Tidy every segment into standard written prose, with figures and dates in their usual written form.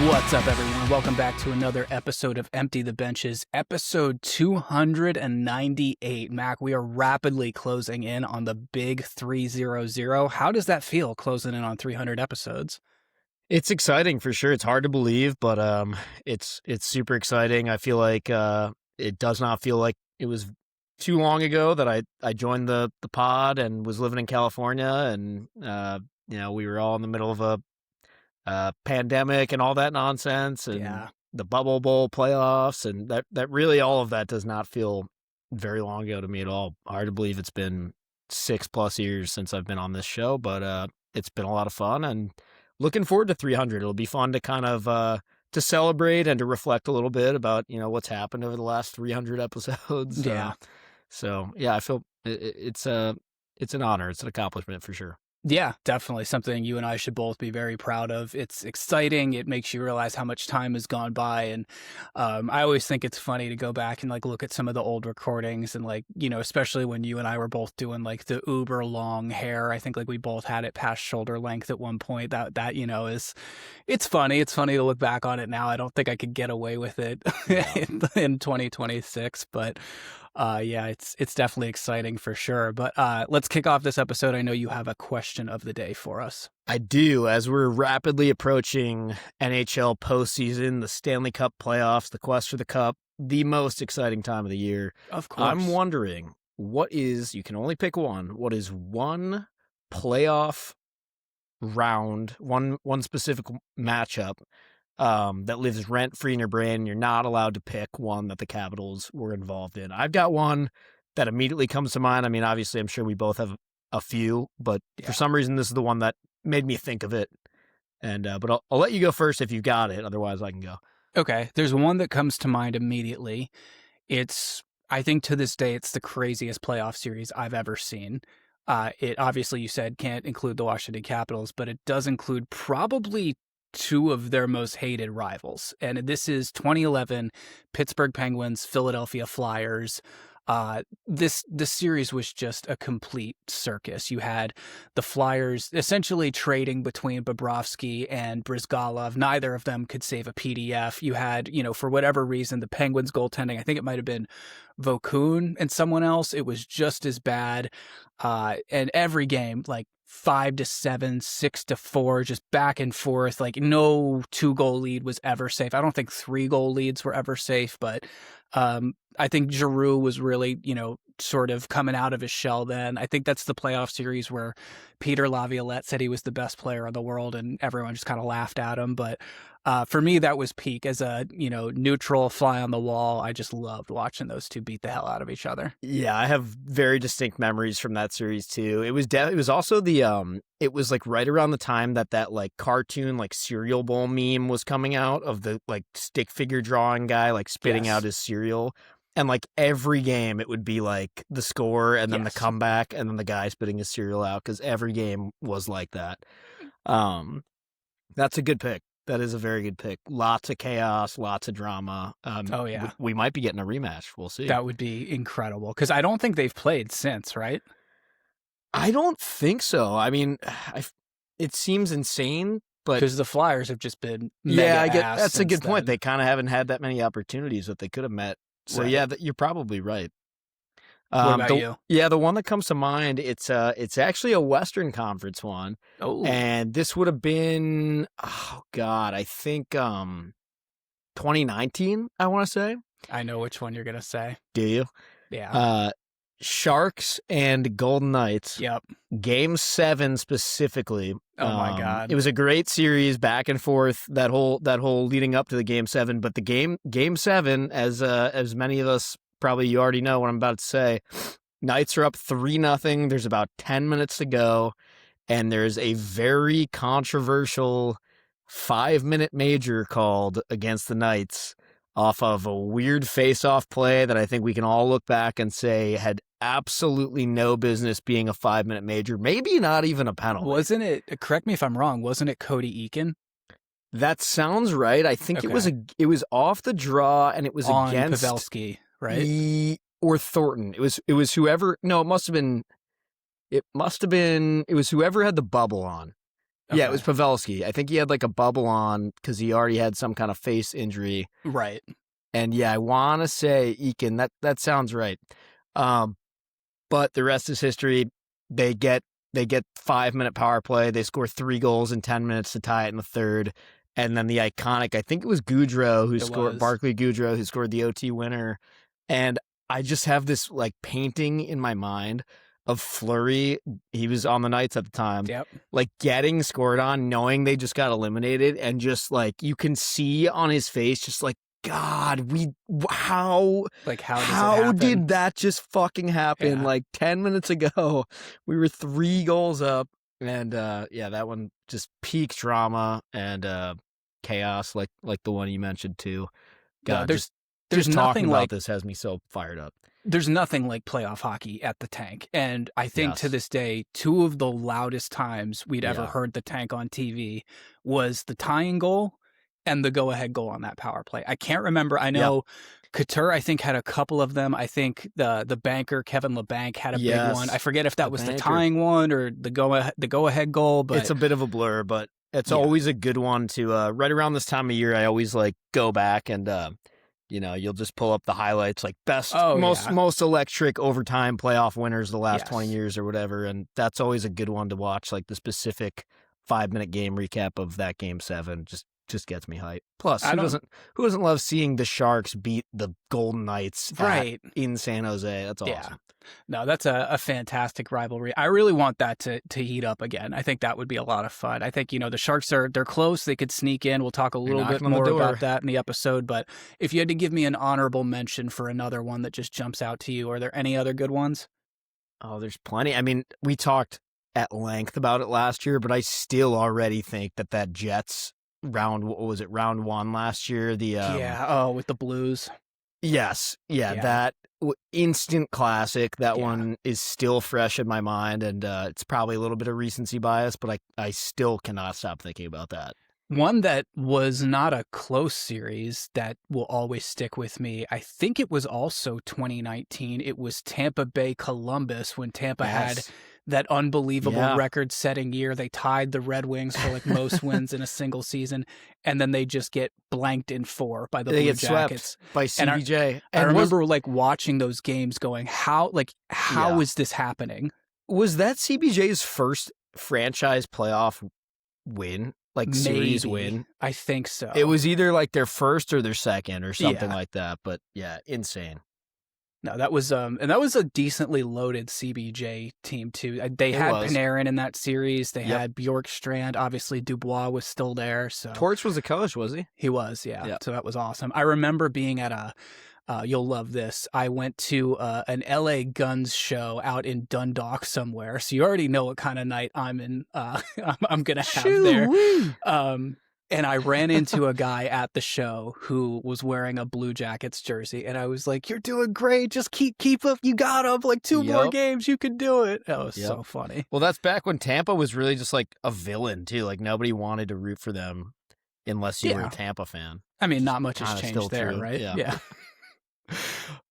What's up, everyone? Welcome back to another episode of Empty the Benches, episode 298. Mac, we are rapidly closing in on the big 300. How does that feel, closing in on 300 episodes? It's exciting for sure. It's hard to believe, but it's super exciting. I feel like it does not feel like it was too long ago that I joined the pod and was living in California, and we were all in the middle of a pandemic and all that nonsense, and the Bubble Bowl playoffs, and that really all of that does not feel very long ago to me at all. Hard to believe it's been 6+ years since I've been on this show, but it's been a lot of fun, and looking forward to 300. It'll be fun to kind of to celebrate and to reflect a little bit about what's happened over the last 300 episodes. So I feel it's an honor. It's an accomplishment for sure. Yeah, definitely something you and I should both be very proud of. It's exciting. It makes you realize how much time has gone by. And I always think it's funny to go back and look at some of the old recordings and especially when you and I were both doing the uber long hair. I think we both had it past shoulder length at one point. That it's funny. It's funny to look back on it now. I don't think I could get away with it in 2026, but it's definitely exciting for sure. But let's kick off this episode. I know you have a question of the day for us. I do. As we're rapidly approaching NHL postseason, the Stanley Cup playoffs, the quest for the cup, the most exciting time of the year. Of course. I'm wondering, you can only pick one, what is one playoff round, one specific matchup that lives rent-free in your brain, and you're not allowed to pick one that the Capitals were involved in? I've got one that immediately comes to mind. I mean, obviously, I'm sure we both have a few, but for some reason, this is the one that made me think of it. And but I'll let you go first if you've got it. Otherwise, I can go. Okay. There's one that comes to mind immediately. I think to this day, it's the craziest playoff series I've ever seen. It obviously, you said, can't include the Washington Capitals, but it does include probably two of their most hated rivals. And this is 2011 Pittsburgh Penguins, Philadelphia Flyers. This series was just a complete circus. You had the Flyers essentially trading between Bobrovsky and Brizgalov. Neither of them could save a PDF. You had, for whatever reason, the Penguins goaltending, I think it might have been Vokun and someone else. It was just as bad. And every game, 5-7, 6-4, just back and forth. No 2-goal lead was ever safe. I don't think 3-goal leads were ever safe, but I think Giroux was really, sort of coming out of his shell then. I think that's the playoff series where Peter Laviolette said he was the best player in the world and everyone just kind of laughed at him. But for me, that was peak. As a, neutral fly on the wall, I just loved watching those two beat the hell out of each other. Yeah, I have very distinct memories from that series too. It was also the it was right around the time that cartoon cereal bowl meme was coming out of the stick figure drawing guy spitting out his cereal. And every game it would be the score and then the comeback and then the guy spitting his cereal out, because every game was like that. That's a good pick. That is a very good pick. Lots of chaos, lots of drama. We might be getting a rematch. We'll see. That would be incredible, because I don't think they've played since, right? I don't think so. I mean, it seems insane, but because the Flyers have just been I get that's a good point. They kind of haven't had that many opportunities that they could have met. So you're probably right. What about you? Yeah, the one that comes to mind, it's actually a Western Conference one. Oh. And this would have been, I think 2019, I want to say. I know which one you're going to say. Do you? Yeah. Sharks and Golden Knights. Yep. Game 7 specifically. Oh my God. It was a great series, back and forth, that whole leading up to the Game 7. But the Game 7, as many of us probably you already know what I'm about to say, Knights are up 3-0. There's about 10 minutes to go, and there's a very controversial 5-minute major called against the Knights off of a weird face-off play that I think we can all look back and say had absolutely no business being a 5-minute major, maybe not even a penalty. Wasn't it, correct me if I'm wrong, wasn't it Cody Eakin? That sounds right. I think it was off the draw, and it was on against Pavelski, right? Or Thornton. It was whoever. No, it was whoever had the bubble on. Yeah, it Okay. was Pavelski. I think he had like a bubble on because he already had some kind of face injury. Right. And yeah, I want to say Eakin. That sounds right. But the rest is history. They get 5-minute power play. They score 3 goals in 10 minutes to tie it in the third. And then the iconic, I think it was Goudreau who scored, Barclay Goudreau who scored the OT winner. And I just have this like painting in my mind of Fleury. He was on the Knights at the time. Yep. Like getting scored on, knowing they just got eliminated, and just like you can see on his face, just like, God, how did that just fucking happen? Yeah. Like 10 minutes ago, we were 3 goals up, and yeah, that one just peak drama and chaos, like the one you mentioned too. God, there's just talking nothing about like this has me so fired up. There's nothing like playoff hockey at the Tank. And I think to this day, 2 of the loudest times we'd ever heard the Tank on TV was the tying goal and the go-ahead goal on that power play. I can't remember. I know Couture, I think, had a couple of them. I think the banker, Kevin LeBanc, had a big one. I forget if that was the tying one or the go-ahead goal. But it's a bit of a blur, but it's always a good one to, right around this time of year, I always like go back and, you'll just pull up the highlights, like most electric overtime playoff winners the last 20 years or whatever. And that's always a good one to watch. Like the specific 5-minute game recap of that game 7 just gets me hyped. Plus, who doesn't love seeing the Sharks beat the Golden Knights in San Jose? That's awesome. Yeah. No, that's a fantastic rivalry. I really want that to heat up again. I think that would be a lot of fun. I think, the Sharks they're close. They could sneak in. We'll talk a little bit more about that in the episode. But if you had to give me an honorable mention for another one that just jumps out to you, are there any other good ones? Oh, there's plenty. I mean, we talked at length about it last year, but I still already think that Jets round 1 last year? With the Blues. Yes. Yeah. That instant classic. That one is still fresh in my mind, and it's probably a little bit of recency bias, but I still cannot stop thinking about that. One that was not a close series that will always stick with me, I think it was also 2019. It was Tampa Bay Columbus when Tampa had that unbelievable record-setting year. They tied the Red Wings for like most wins in a single season, and then they just get blanked in 4 by the Blue Jackets. Swept by CBJ. And I remember like watching those games going, how is this happening? Was that CBJ's first franchise playoff win? Like series win? I think so. It was either like their first or their second or something like that. But yeah, insane. No, that was a decently loaded CBJ team too. They had Panarin in that series. They had Bjorkstrand. Obviously, Dubois was still there. So Torch was a coach, was he? He was, yeah. So that was awesome. I remember being at you'll love this. I went to an LA Guns show out in Dundalk somewhere. So you already know what kind of night I'm in. I'm gonna have there. And I ran into a guy at the show who was wearing a Blue Jackets jersey, and I was like, "You're doing great. Just keep up. You got up like 2 more games. You can do it." That was so funny. Well, that's back when Tampa was really just like a villain too. Like nobody wanted to root for them unless you were a Tampa fan. I mean, not much has changed there, right? Yeah.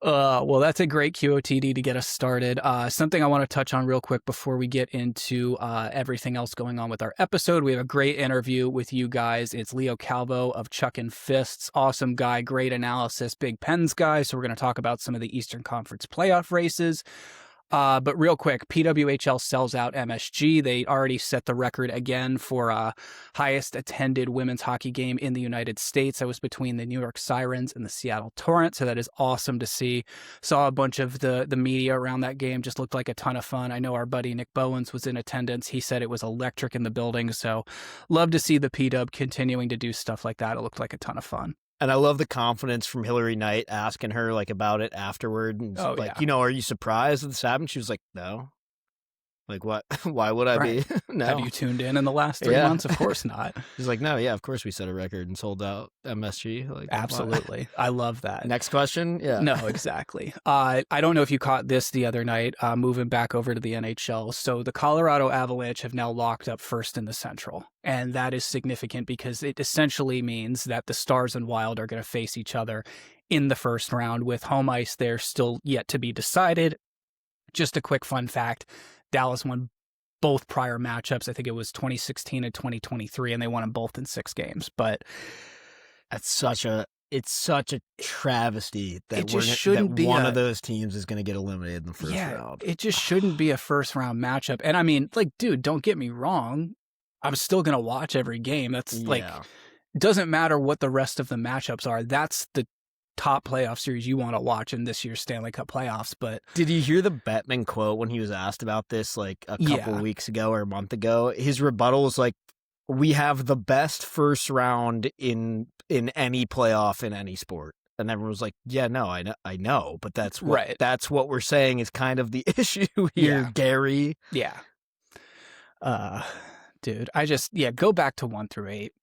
Well, that's a great QOTD to get us started. Something I want to touch on real quick before we get into everything else going on with our episode. We have a great interview with you guys. It's Leo Calvo of Chuckin Fists. Awesome guy, great analysis, big Pens guy. So we're going to talk about some of the Eastern Conference playoff races. But real quick, PWHL sells out MSG. They already set the record again for highest attended women's hockey game in the United States. That was between the New York Sirens and the Seattle Torrent. So that is awesome to see. Saw a bunch of the media around that game. Just looked like a ton of fun. I know our buddy Nick Bowens was in attendance. He said it was electric in the building. So love to see the PW continuing to do stuff like that. It looked like a ton of fun. And I love the confidence from Hillary Knight asking her like about it afterward. And are you surprised that this happened? She was like, no. Like, what? Why would I be? No. Have you tuned in the last 3 months? Of course not. She's like, no, of course we set a record and sold out MSG. Like, absolutely. I love that. Next question? Yeah. No, exactly. I don't know if you caught this the other night, moving back over to the NHL. So the Colorado Avalanche have now locked up first in the Central. And that is significant because it essentially means that the Stars and Wild are going to face each other in the first round. With home ice there still yet to be decided. Just a quick fun fact. Dallas won both prior matchups. I think it was 2016 and 2023, and they won them both in 6 games. But it's such a travesty that it just shouldn't be one of those teams is going to get eliminated in the first round. It just shouldn't be a first round matchup. And I mean, like, dude, don't get me wrong. I'm still going to watch every game. That's like, doesn't matter what the rest of the matchups are. That's the top playoff series you want to watch in this year's Stanley Cup playoffs. But did you hear the Bettman quote when he was asked about this like a couple weeks ago or a month ago? His rebuttal was like, we have the best first round in any playoff in any sport. And everyone was like, yeah, no, I know, but that's what we're saying is kind of the issue here, Gary. Yeah. Dude, go back to 1 through 8.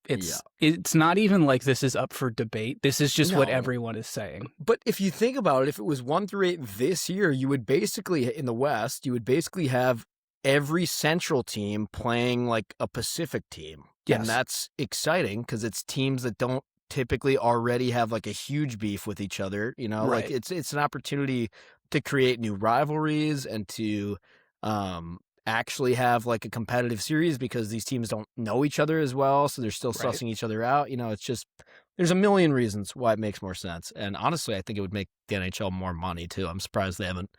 It's not even like this is up for debate. This is just what everyone is saying. But if you think about it, if it was 1 through 8 this year, you would basically, in the West, you would basically have every Central team playing like a Pacific team. Yes. And that's exciting because it's teams that don't typically already have like a huge beef with each other. You know, like it's an opportunity to create new rivalries and to actually have like a competitive series because these teams don't know each other as well. So they're still sussing each other out. You know, it's just, there's a million reasons why it makes more sense. And honestly, I think it would make the NHL more money too. I'm surprised they haven't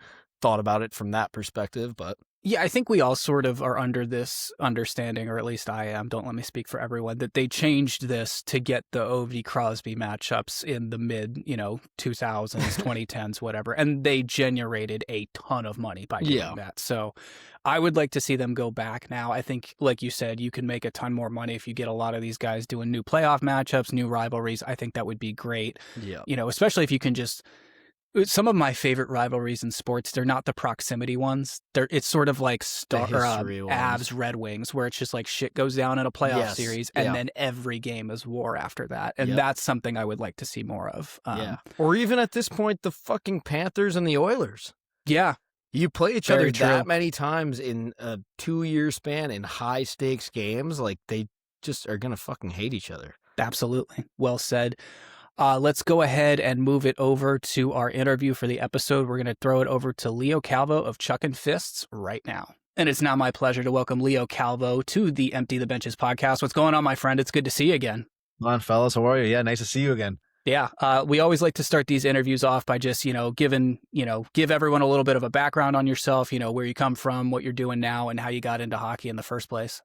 thought about it from that perspective, but yeah, I think we all sort of are under this understanding, or at least I am, don't let me speak for everyone, that they changed this to get the Ovi-Crosby matchups in the mid, 2000s, 2010s, whatever. And they generated a ton of money by doing that. So I would like to see them go back now. I think, like you said, you can make a ton more money if you get a lot of these guys doing new playoff matchups, new rivalries. I think that would be great. Yeah. Especially if you can just... Some of my favorite rivalries in sports, they're not the proximity ones. It's sort of like Avs Red Wings, where it's just like shit goes down in a playoff series, and then every game is war after that. And that's something I would like to see more of. Or even at this point, the fucking Panthers and the Oilers. Yeah. You play each other that many times in a 2-year span in high stakes games, like they just are going to fucking hate each other. Absolutely. Well said. Let's go ahead and move it over to our interview for the episode. We're going to throw it over to Leo Calvo of Chuckin Fists right now. And it's now my pleasure to welcome Leo Calvo to the Empty the Benches podcast. What's going on, my friend? It's good to see you again. Come on, fellas. How are you? Yeah, nice to see you again. Yeah. We always like to start these interviews off by just, give everyone a little bit of a background on yourself, where you come from, what you're doing now, and how you got into hockey in the first place.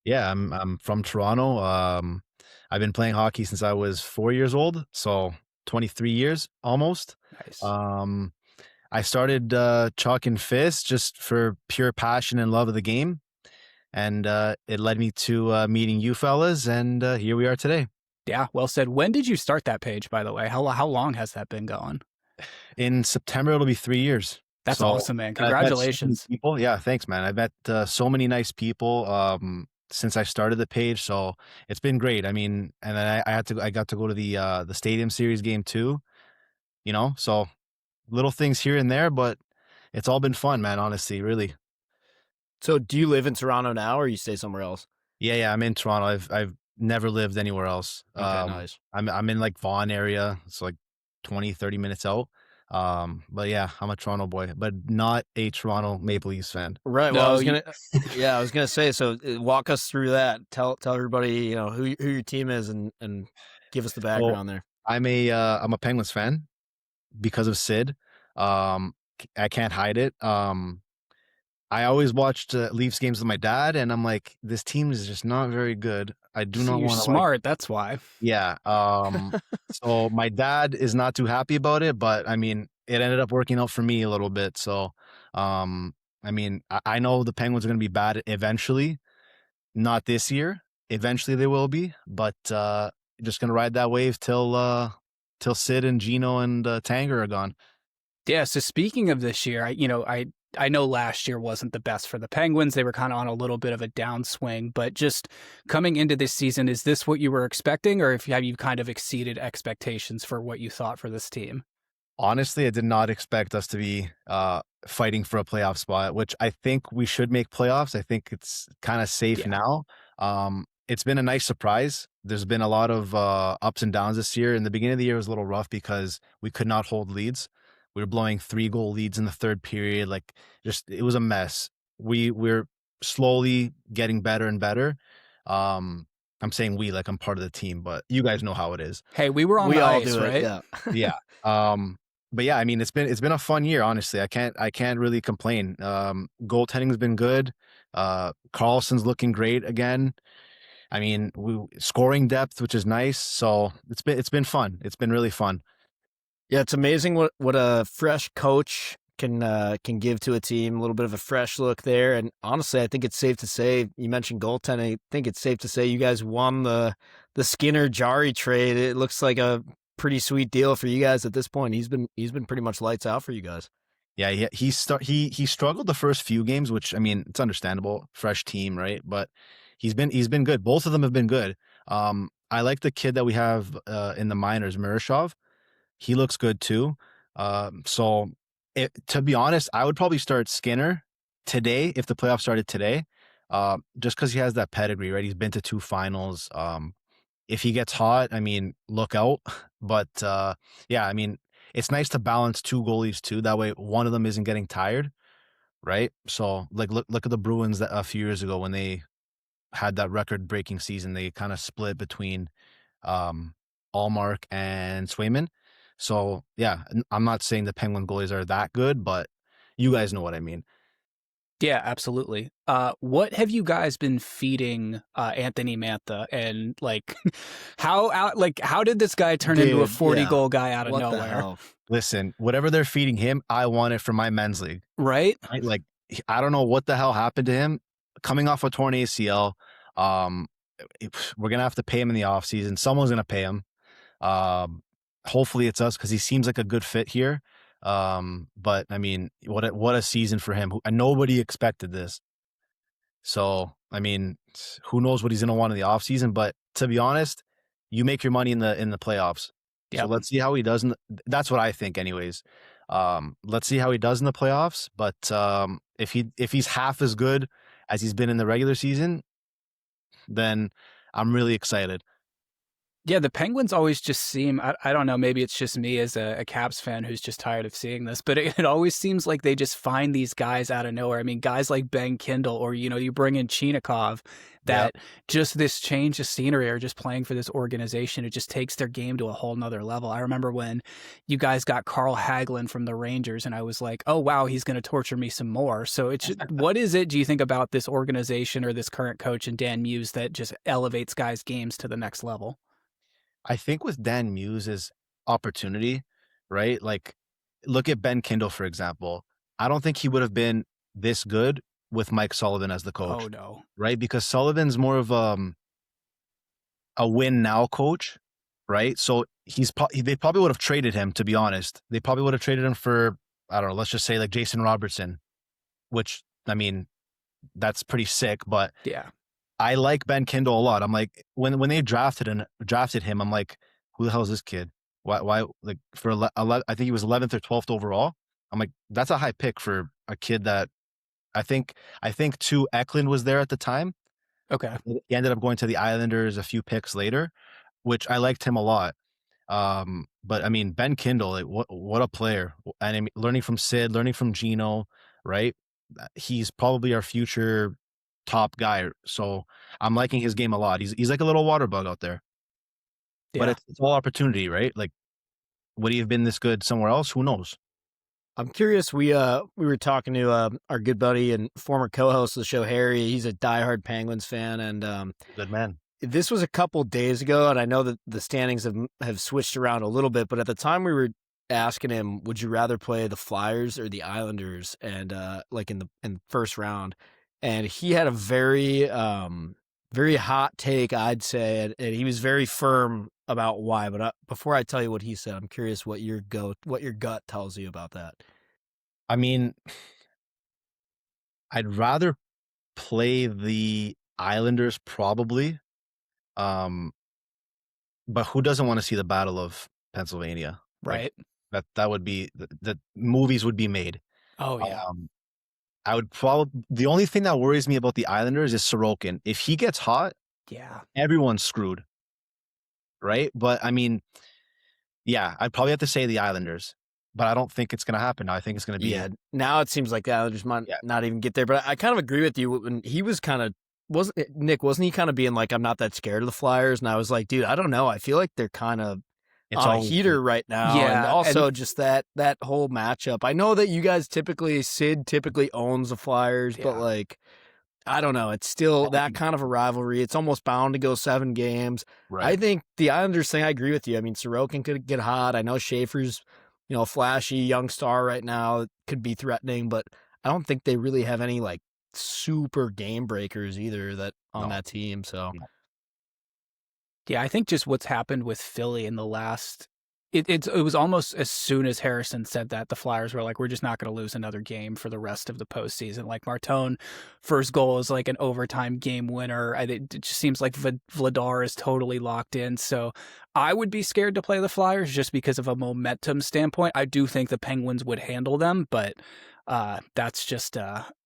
Yeah, I'm from Toronto. I've been playing hockey since I was 4 years old, so 23 years almost. Nice. I started Chuckin Fists just for pure passion and love of the game, and it led me to meeting you fellas, and here we are today. Yeah, well said. When did you start that page, by the way? How long has that been going? In September, it'll be 3 years. That's awesome, man. Congratulations. People. Yeah, thanks, man. I've met so many nice people since I started the page, so it's been great. I mean, and then I got to go to the Stadium Series game too, so little things here and there, but it's all been fun, man, honestly, really. So do you live in Toronto now, or you stay somewhere else? Yeah, I'm in Toronto. I've never lived anywhere else. Okay, nice. I'm in like Vaughan area. It's like 20-30 minutes out. But yeah, I'm a Toronto boy, but not a Toronto Maple Leafs fan. Right. Well, I was gonna say. So walk us through that. Tell everybody, who your team is, and give us the background there. I'm a Penguins fan because of Sid. I can't hide it. I always watched Leafs games with my dad, and I'm like, this team is just not very good. I do not want to. Smart. That's why. Yeah. So my dad is not too happy about it, but I mean, it ended up working out for me a little bit. So, I mean, I know the Penguins are going to be bad eventually. Not this year. Eventually they will be, but just going to ride that wave till Sid and Gino and Tanger are gone. Yeah. So speaking of this year, I know last year wasn't the best for the Penguins. They were kind of on a little bit of a downswing, but just coming into this season, is this what you were expecting, or have you kind of exceeded expectations for what you thought for this team? Honestly, I did not expect us to be fighting for a playoff spot, which I think we should make playoffs. I think it's kind of safe now. It's been a nice surprise. There's been a lot of ups and downs this year. In the beginning of the year, it was a little rough because we could not hold leads. We were blowing 3-goal leads in the third period. Like, it was a mess. We're slowly getting better and better. I'm saying we, like I'm part of the team, but you guys know how it is. Hey, we were on We the all ice, do it, right? yeah. Yeah. But yeah, I mean, it's been a fun year, honestly. I can't really complain. Goaltending's been good. Carlson's looking great again. I mean, scoring depth, which is nice. So it's been fun. It's been really fun. Yeah, it's amazing what a fresh coach can give to a team. A little bit of a fresh look there, and honestly, I think it's safe to say, you mentioned goaltending. I think it's safe to say you guys won the Skinner Jari trade. It looks like a pretty sweet deal for you guys at this point. He's been pretty much lights out for you guys. Yeah, he struggled the first few games, which I mean, it's understandable. Fresh team, right? But he's been good. Both of them have been good. I like the kid that we have in the minors, Mirashov. He looks good too. So to be honest, I would probably start Skinner today if the playoffs started today, just because he has that pedigree, right? He's been to 2 finals. If he gets hot, I mean, look out. But yeah, I mean, it's nice to balance 2 goalies too. That way, one of them isn't getting tired, right? So like, look at the Bruins that a few years ago when they had that record-breaking season. They kind of split between Allmark and Swayman. So yeah, I'm not saying the Penguin goalies are that good, but you guys know what I mean. Yeah, absolutely. What have you guys been feeding Anthony Mantha, and like how did this guy turn into a Dude, 40-goal guy out of What the nowhere? hell? Listen, whatever they're feeding him, I want it for my men's league. Right? Like, I don't know what the hell happened to him. Coming off a torn ACL, we're gonna have to pay him in the offseason. Someone's gonna pay him. Hopefully it's us because he seems like a good fit here. But I mean, what a season for him. And nobody expected this. So I mean, who knows what he's gonna want in the offseason? But to be honest, you make your money in the playoffs. Yeah. So let's see how he does. That's what I think, anyways. Let's see how he does in the playoffs. But if he's half as good as he's been in the regular season, then I'm really excited. Yeah, the Penguins always just seem, I don't know, maybe it's just me as a Caps fan who's just tired of seeing this, but it always seems like they just find these guys out of nowhere. I mean, guys like Ben Kindle, or, you bring in Chinikov, that just this change of scenery, or just playing for this organization, it just takes their game to a whole nother level. I remember when you guys got Carl Hagelin from the Rangers, and I was like, oh, wow, he's going to torture me some more. So it's just, what is it, do you think, about this organization or this current coach and Dan Muse that just elevates guys' games to the next level? I think with Dan Muse is opportunity, right? Like, look at Ben Kindle, for example. I don't think he would have been this good with Mike Sullivan as the coach. Oh, no. Right? Because Sullivan's more of a win now coach, right? So they probably would have traded him, to be honest. They probably would have traded him for, I don't know, let's just say like Jason Robertson, which, I mean, that's pretty sick, but Yeah. I like Ben Kindle a lot. I'm like, when they drafted him, I'm like, who the hell is this kid? Why like I think he was 11th or 12th overall. I'm like, that's a high pick for a kid that I think too Eklund was there at the time. Okay. He ended up going to the Islanders a few picks later, which I liked him a lot. But I mean, Ben Kindle, like, what a player. And I mean, learning from Sid, learning from Gino, right? He's probably our future top guy. So I'm liking his game a lot. He's like a little water bug out there. But Yeah. it's all opportunity, right? Like, would he have been this good somewhere else? Who knows? I'm curious. We were talking to our good buddy and former co-host of the show, Harry. He's a diehard Penguins fan, and Good man. this was a couple days ago, and I know that the standings have switched around a little bit, but at the time we were asking him, would you rather play the Flyers or the Islanders, and like in the first round, and he had a very very hot take, I'd say, and he was very firm about why. But before I tell you what he said, I'm curious what your gut tells you about that. I mean, I'd rather play the Islanders probably. But who doesn't want to see the Battle of Pennsylvania? Right. Like, that would be the movies would be made. Oh, yeah. I would probably, the only thing that worries me about the Islanders is Sorokin. If he gets hot, Yeah. everyone's screwed. Right? But I mean, yeah, I'd probably have to say the Islanders. but I don't think it's going to happen now. I think it's going to be. Yeah, now it seems like the Islanders might Yeah. not even get there. But I kind of agree with you. When he was kind of wasn't he kind of being like, I'm not that scared of the Flyers, and I was like, dude, I don't know. I feel like they're kind of It's on a always heater right now, and Yeah, also just that whole matchup. I know that you guys Sid typically owns the Flyers, but Yeah. like, I don't know. It's still that kind of a rivalry. It's almost bound to go 7 games. I right. think the Islanders thing, I agree with you. I mean, Sorokin could get hot. I know Schaefer's, a flashy young star right now, could be threatening, but I don't think they really have any like super game breakers either that on No. that team. So No. Yeah, I think just what's happened with Philly in the last it was almost as soon as Harrison said that, the Flyers were like, we're just not going to lose another game for the rest of the postseason. Like Martone, first goal is like an overtime game winner. It just seems like Vladar is totally locked in. So I would be scared to play the Flyers just because of a momentum standpoint. I do think the Penguins would handle them, but that's just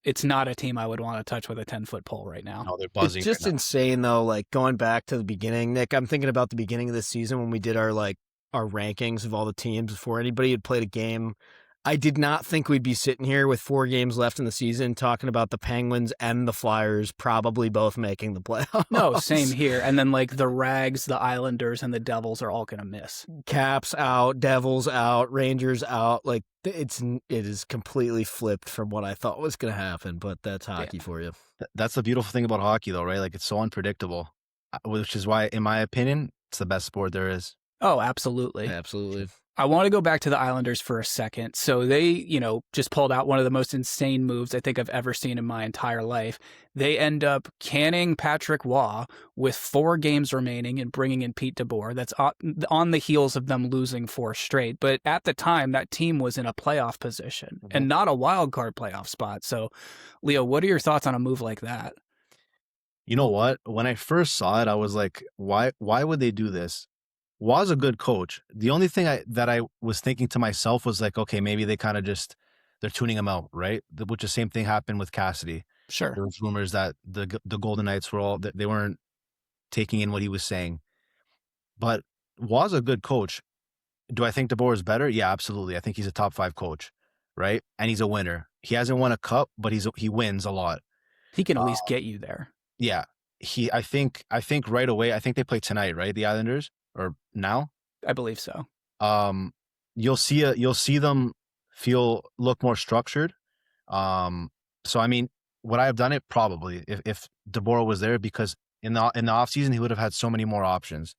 it's not a team I would want to touch with a 10-foot pole right now. No, they're it's buzzing. just right now. insane though. Like going back to the beginning, Nick, I'm thinking about the beginning of the season when we did our rankings of all the teams before anybody had played a game. I did not think we'd be sitting here with 4 games left in the season talking about the Penguins and the Flyers probably both making the playoffs. No, same here. And then like the Rags, the Islanders, and the Devils are all going to miss. Caps out, Devils out, Rangers out. Like it is completely flipped from what I thought was going to happen, but that's hockey for you. That's the beautiful thing about hockey, though, right? Like it's so unpredictable, which is why, in my opinion, it's the best sport there is. Oh, absolutely. Absolutely. I want to go back to the Islanders for a second. So they, just pulled out one of the most insane moves I think I've ever seen in my entire life. They end up canning Patrick Waugh with 4 games remaining and bringing in Pete DeBoer. That's on the heels of them losing 4 straight. But at the time, that team was in a playoff position and not a wild card playoff spot. So, Leo, what are your thoughts on a move like that? You know what? When I first saw it, I was like, why would they do this? Was a good coach. The only thing that I was thinking to myself was like, okay, maybe they kind of they're tuning him out, right? Which the same thing happened with Cassidy. Sure. There was rumors that the Golden Knights they weren't taking in what he was saying. But was a good coach. Do I think DeBoer is better? Yeah, absolutely. I think he's a top 5 coach, right? And he's a winner. He hasn't won a cup, but he wins a lot. He can at least get you there. Yeah. I think right away, I think they play tonight, right? The Islanders. Or now, I believe so. You'll see them look more structured. So I mean, would I have done it? Probably if DeBoer was there, because in the offseason he would have had so many more options.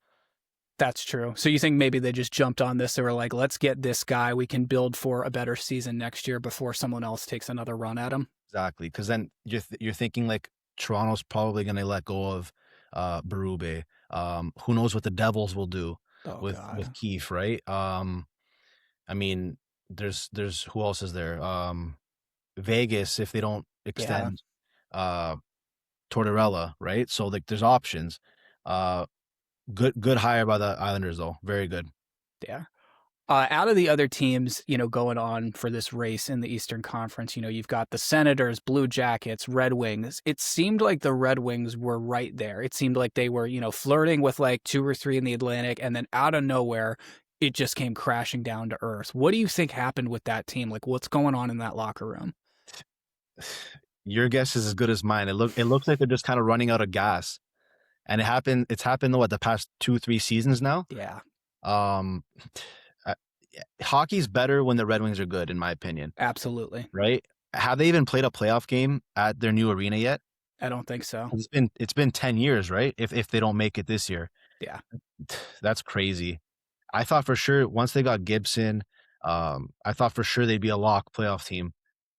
That's true. So you think maybe they just jumped on this? They were like, let's get this guy. We can build for a better season next year before someone else takes another run at him. Exactly, because then you're thinking like Toronto's probably going to let go of Berube. Who knows what the Devils will do with Keefe, right? I mean, there's who else is there? Vegas, if they don't extend Tortorella, right? So like there's options. Good hire by the Islanders though. Very good. Yeah. Out of the other teams, going on for this race in the Eastern Conference, you've got the Senators, Blue Jackets, Red Wings. It seemed like the Red Wings were right there. It seemed like they were, flirting with like 2 or 3 in the Atlantic, and then out of nowhere, it just came crashing down to earth. What do you think happened with that team? Like, what's going on in that locker room? Your guess is as good as mine. It looks like they're just kind of running out of gas, and it's happened the past 2-3 seasons now. Yeah. Hockey's better when the Red Wings are good, in my opinion. Absolutely. Right? Have they even played a playoff game at their new arena yet? I don't think so. It's been 10 years, right? If they don't make it this year. Yeah. That's crazy. I thought for sure once they got Gibson, I thought for sure they'd be a lock playoff team.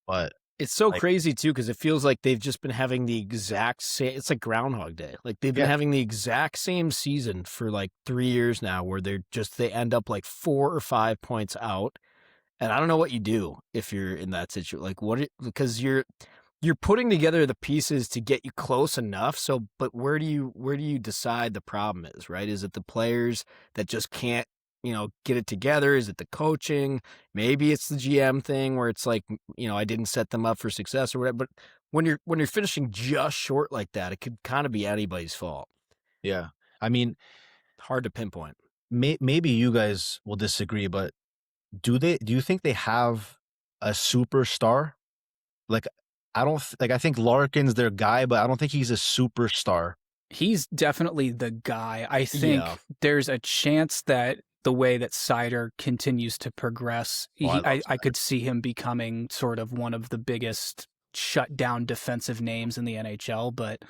But it's so crazy too, because it feels like they've just been having the exact same. It's like Groundhog Day. Like they've been having the exact same season for like 3 years now, where they end up like 4 or 5 points out, and I don't know what you do if you're in that situation. Like because you're putting together the pieces to get you close enough. So, but where do you decide the problem is? Right? Is it the players that just can't get it together? Is it the coaching? Maybe it's the GM thing where it's like, I didn't set them up for success or whatever. But when you're finishing just short like that, it could kind of be anybody's fault. Yeah. I mean, hard to pinpoint. Maybe you guys will disagree, but do you think they have a superstar? Like, I don't like. I think Larkin's their guy, but I don't think he's a superstar. He's definitely the guy. I Yeah. think there's a chance that the way that Seider continues to progress, Oh, I love I could see him becoming sort of one of the biggest shutdown defensive names in the NHL. But,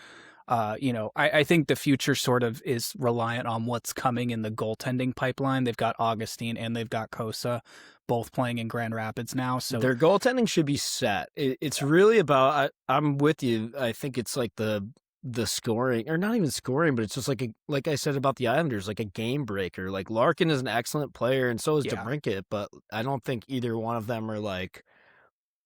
I think the future sort of is reliant on what's coming in the goaltending pipeline. They've got Augustine and they've got Kosa both playing in Grand Rapids now. So their goaltending should be set. It's really about. I'm with you. I think it's like the scoring, or not even scoring, but it's just like I said about the Islanders, like a game breaker. Like Larkin is an excellent player, and so is DeBrincat, but I don't think either one of them are like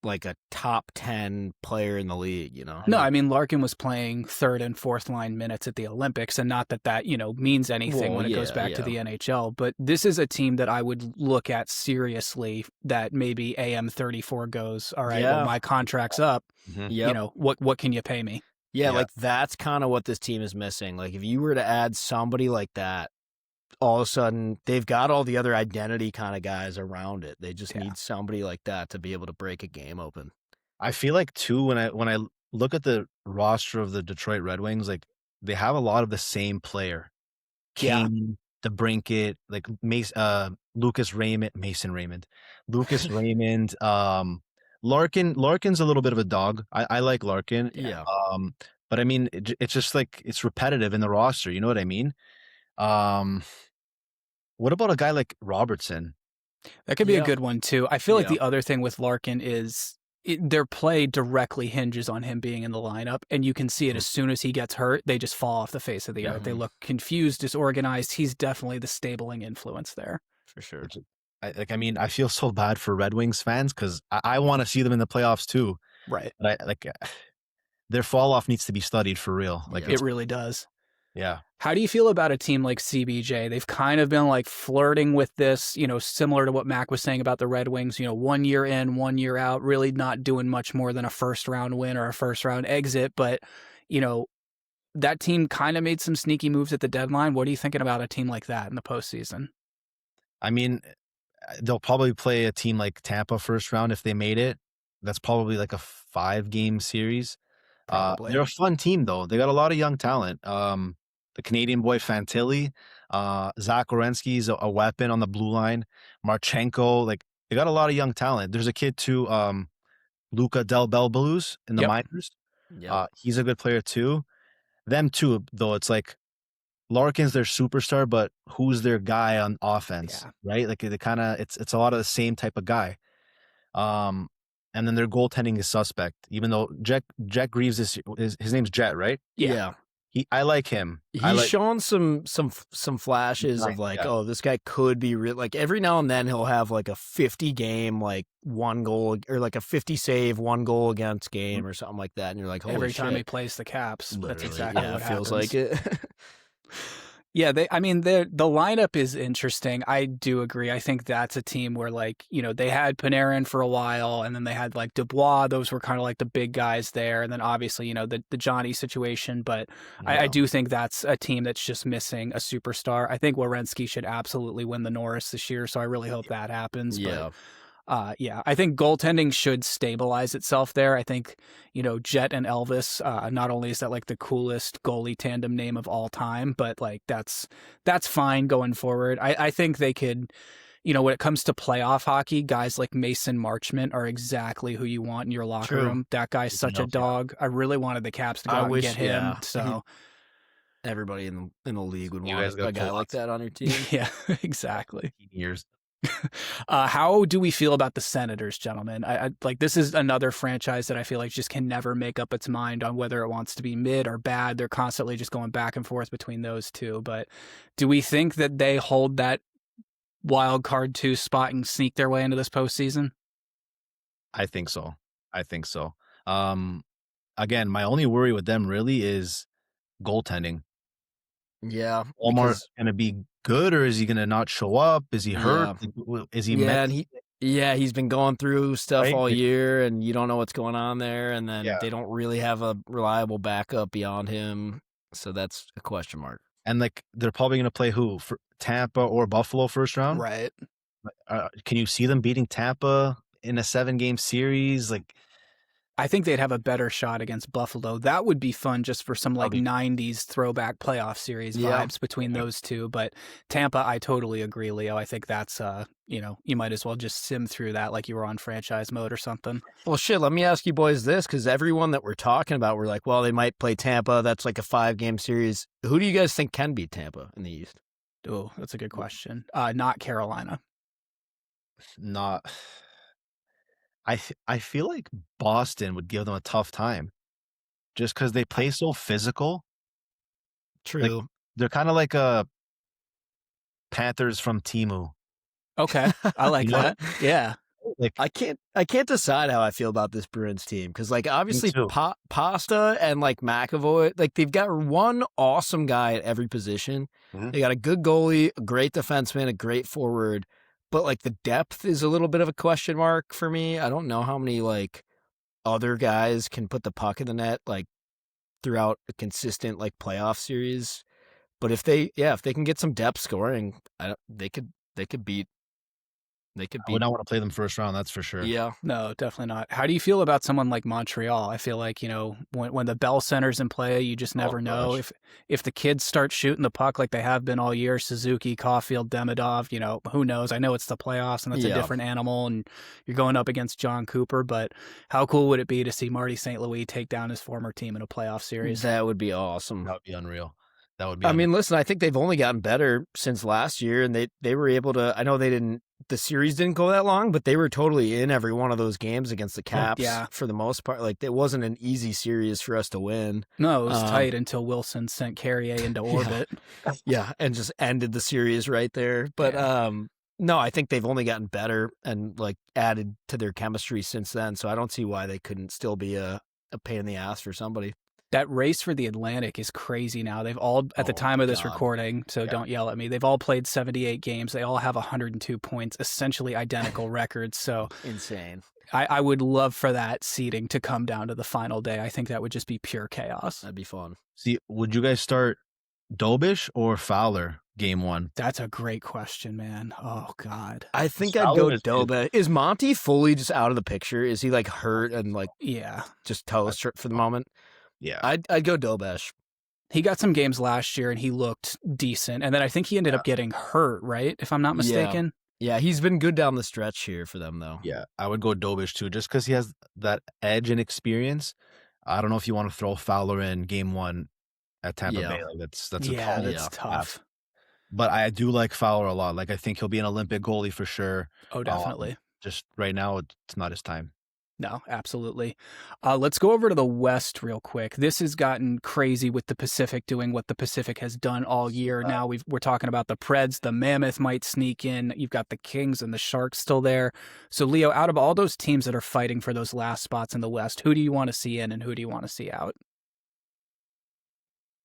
a top 10 player in the league, you know? No, I mean, Larkin was playing third and fourth line minutes at the Olympics, and not that, means anything when it goes back to the NHL. But this is a team that I would look at seriously that maybe AM34 goes, all right, well, my contract's up. What can you pay me? Yeah, like that's kind of what this team is missing. Like if you were to add somebody like that, all of a sudden they've got all the other identity kind of guys around it. They just need somebody like that to be able to break a game open. I feel like too when I look at the roster of the Detroit Red Wings, like they have a lot of the same player. Kane, DeBrincat, like Lucas Raymond, Lucas Raymond, Larkin's a little bit of a dog. I like Larkin. Yeah. But I mean, it's just like it's repetitive in the roster. You know what I mean? What about a guy like Robertson? That could be a good one too. I feel like the other thing with Larkin is their play directly hinges on him being in the lineup, and you can see it as soon as he gets hurt, they just fall off the face of the earth. They look confused, disorganized. He's definitely the stabling influence there. For sure. I feel so bad for Red Wings fans because I want to see them in the playoffs too. Right. But their fall off needs to be studied for real. Like it really does. Yeah. How do you feel about a team like CBJ? They've kind of been like flirting with this, similar to what Mac was saying about the Red Wings, 1 year in, 1 year out, really not doing much more than a first round win or a first round exit. But, that team kind of made some sneaky moves at the deadline. What are you thinking about a team like that in the postseason? I mean, they'll probably play a team like Tampa first round if they made it. That's probably like a 5-game series. They're a fun team though. They got a lot of young talent. The Canadian boy Fantilli, Zach Werenski's a weapon on the blue line. Marchenko, like they got a lot of young talent. There's a kid too, Luca Del Belbalus in the minors. He's a good player too. Them too, though, it's like Larkin's their superstar, but who's their guy on offense, right? Like it's a lot of the same type of guy. And then their goaltending is suspect, even though Jet Greaves is his name's Jet, right? Yeah. I like him. He's shown some flashes of like, oh, this guy could be real. Like every now and then he'll have like a 50 game, like 1 goal or like a 50 save, 1 goal against game or something like that. And you're like, holy every shit. time he plays the Caps, Literally, that's exactly what feels happens. like it. Yeah, the lineup is interesting. I do agree. I think that's a team where they had Panarin for a while, and then they had like Dubois. Those were kind of like the big guys there. And then obviously, the Johnny situation. But I do think that's a team that's just missing a superstar. I think Werenski should absolutely win the Norris this year. So I really hope that happens. Yeah. But, I think goaltending should stabilize itself there. I think, Jet and Elvis, not only is that like the coolest goalie tandem name of all time, but like that's fine going forward. I think they could, when it comes to playoff hockey, guys like Mason Marchment are exactly who you want in your locker room. That guy's such a dog. I really wanted the Caps to go out and get him. So everybody in the league would want a guy like that on your team. Yeah, exactly. Years. How do we feel about the Senators, gentlemen? I like this is another franchise that I feel like just can never make up its mind on whether it wants to be mid or bad. They're constantly just going back and forth between those two. But do we think that they hold that wild card 2 spot and sneak their way into this postseason? I think so. Again, my only worry with them really is goaltending. Yeah. Omar's going to be good, or is he going to not show up? Is he hurt? Is he he's been going through stuff all year, and you don't know what's going on there, and then they don't really have a reliable backup beyond him, so that's a question mark. And like they're probably going to play who? For Tampa or Buffalo first round? Right. can you see them beating Tampa in a 7-game series? Like, I think they'd have a better shot against Buffalo. That would be fun just for some like that'd be 90s throwback playoff series Yeah. vibes between Mhm. those two. But Tampa, I totally agree, Leo. I think that's, you might as well just sim through that like you were on franchise mode or something. Well, shit, let me ask you boys this, because everyone that we're talking about, we're like, well, they might play Tampa. That's like a 5-game series. Who do you guys think can beat Tampa in the East? Oh, that's a good question. Not Carolina. not. I feel like Boston would give them a tough time, just because they play so physical. Like, True. they're kind of like a Panthers from Timu. Okay, I like You know that. Yeah. Like, I can't decide how I feel about this Bruins team, because like obviously too. Pasta and like McAvoy, like they've got one awesome guy at every position. Mhm. They got a good goalie, a great defenseman, a great forward, but like the depth is a little bit of a question mark for me. I don't know how many like other guys can put the puck in the net like throughout a consistent like playoff series. But if they can get some depth scoring, they could beat. I would not want to play them first round, that's for sure. Yeah. No, definitely not. How do you feel about someone like Montreal? I feel like, when the Bell Center's in play, you just never know. gosh. If the kids start shooting the puck like they have been all year, Suzuki, Caulfield, Demidov, who knows? I know it's the playoffs and that's a Yeah. different animal and you're going up against John Cooper, but how cool would it be to see Marty St. Louis take down his former team in a playoff series? That would be awesome. That would be unreal. That would be I unreal. mean, listen, I think they've only gotten better since last year, and they were able to. I know the series didn't go that long, but they were totally in every one of those games against the Caps yeah. for the most part. Like, it wasn't an easy series for us to win. No, it was tight until Wilson sent Carrier into orbit. Yeah, and just ended the series right there. But no, I think they've only gotten better and like added to their chemistry since then. So I don't see why they couldn't still be a pain in the ass for somebody. That race for the Atlantic is crazy now. They've all, at the time of this recording, so don't yell at me, they've all played 78 games. They all have 102 points, essentially identical records. So insane. I would love for that seeding to come down to the final day. I think that would just be pure chaos. That'd be fun. See, would you guys start Dobish or Fowler game 1? That's a great question, man. Oh, God. I think I'd go Dobe. Is Monty fully just out of the picture? Is he like hurt and like just toast for the moment? Yeah. I'd go Dobesh. He got some games last year and he looked decent. And then I think he ended up getting hurt, right? If I'm not mistaken. Yeah, he's been good down the stretch here for them, though. Yeah, I would go Dobish too, just because he has that edge and experience. I don't know if you want to throw Fowler in game 1 at Tampa Bay. Like that's that's tough. But I do like Fowler a lot. Like, I think he'll be an Olympic goalie for sure. Oh, definitely. Just right now, it's not his time. No, absolutely. Let's go over to the West real quick. This has gotten crazy with the Pacific doing what the Pacific has done all year. Now we're talking about the Preds. The Mammoth might sneak in. You've got the Kings and the Sharks still there. So, Leo, out of all those teams that are fighting for those last spots in the West, who do you want to see in and who do you want to see out?